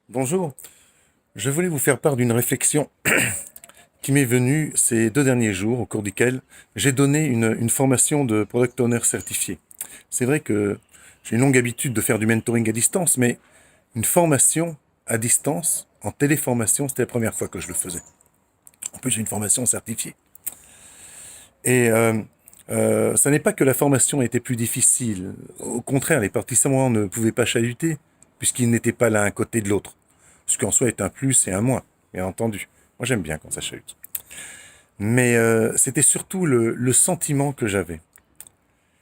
Bonjour, je voulais vous faire part d'une réflexion qui m'est venue ces 2 derniers jours, au cours duquel j'ai donné une formation de Product Owner certifié. C'est vrai que j'ai une longue habitude de faire du mentoring à distance, mais une formation à distance, en téléformation, c'était la première fois que je le faisais. En plus, j'ai une formation certifiée. Et ça n'est pas que la formation était plus difficile. Au contraire, les participants ne pouvaient pas chahuter, puisqu'ils n'étaient pas l'un à côté de l'autre. Ce qui en soi est un plus et un moins, bien entendu. Moi, j'aime bien quand ça chahute. Mais c'était surtout le sentiment que j'avais.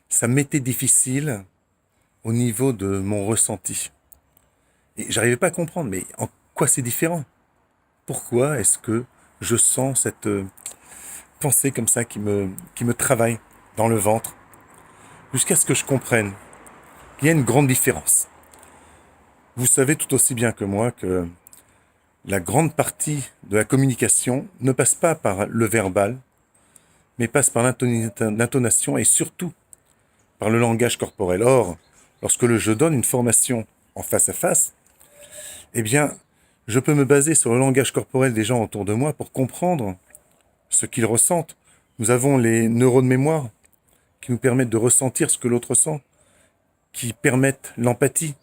Ça m'était difficile au niveau de mon ressenti. Et j'arrivais pas à comprendre, mais en quoi c'est différent? Pourquoi est-ce que je sens cette pensée comme ça qui me travaille dans le ventre? Jusqu'à ce que je comprenne qu'il y a une grande différence. Vous savez tout aussi bien que moi que la grande partie de la communication ne passe pas par le verbal, mais passe par l'intonation et surtout par le langage corporel. Or, lorsque je donne une formation en face à face, eh bien, je peux me baser sur le langage corporel des gens autour de moi pour comprendre ce qu'ils ressentent. Nous avons les neurones de mémoire qui nous permettent de ressentir ce que l'autre ressent, qui permettent l'empathie.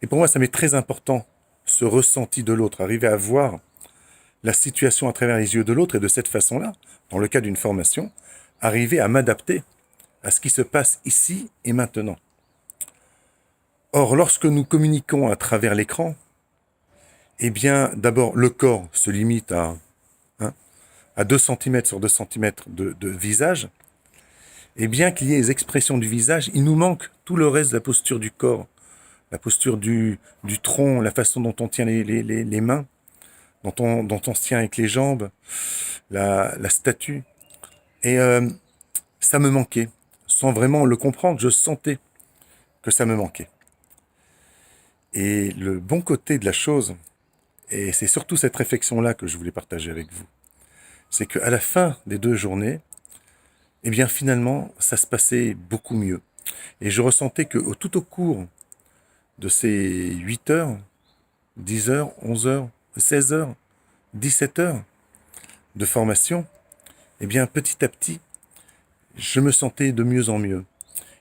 Et pour moi, ça m'est très important, ce ressenti de l'autre, arriver à voir la situation à travers les yeux de l'autre et de cette façon-là, dans le cas d'une formation, arriver à m'adapter à ce qui se passe ici et maintenant. Or, lorsque nous communiquons à travers l'écran, eh bien, d'abord, le corps se limite à 2 centimètres sur 2 centimètres de visage, et bien qu'il y ait les expressions du visage, il nous manque tout le reste de la posture du corps, la posture du tronc, la façon dont on tient les mains, dont on se tient avec les jambes, la statue. Et ça me manquait. Sans vraiment le comprendre, je sentais que ça me manquait. Et le bon côté de la chose, et c'est surtout cette réflexion-là que je voulais partager avec vous, c'est qu'à la fin des 2 journées, eh bien finalement, ça se passait beaucoup mieux. Et je ressentais que tout au cours de ces 8 heures, 10 heures, 11 heures, 16 heures, 17 heures de formation, eh bien petit à petit, je me sentais de mieux en mieux.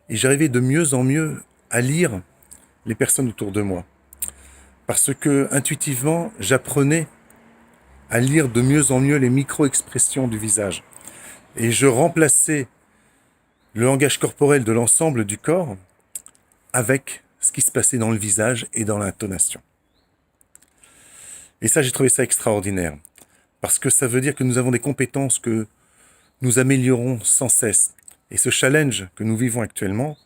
Et j'arrivais de mieux en mieux à lire les personnes autour de moi. Parce que intuitivement, j'apprenais à lire de mieux en mieux les micro-expressions du visage. Et je remplaçais le langage corporel de l'ensemble du corps avec ce qui se passait dans le visage et dans l'intonation. Et ça, j'ai trouvé ça extraordinaire. Parce que ça veut dire que nous avons des compétences que nous améliorons sans cesse. Et ce challenge que nous vivons actuellement,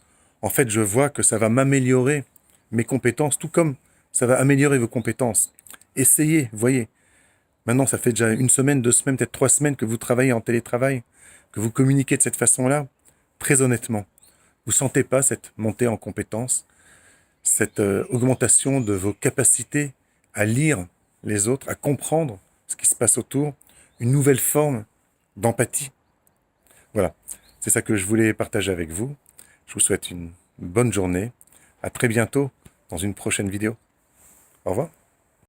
en fait, je vois que ça va m'améliorer mes compétences, tout comme ça va améliorer vos compétences. Essayez, voyez. Maintenant, ça fait déjà 1 semaine, 2 semaines, peut-être 3 semaines que vous travaillez en télétravail, que vous communiquez de cette façon-là. Très honnêtement, vous sentez pas cette montée en compétences, cette augmentation de vos capacités à lire les autres, à comprendre ce qui se passe autour, une nouvelle forme d'empathie. Voilà, c'est ça que je voulais partager avec vous. Je vous souhaite une bonne journée. À très bientôt dans une prochaine vidéo. Au revoir.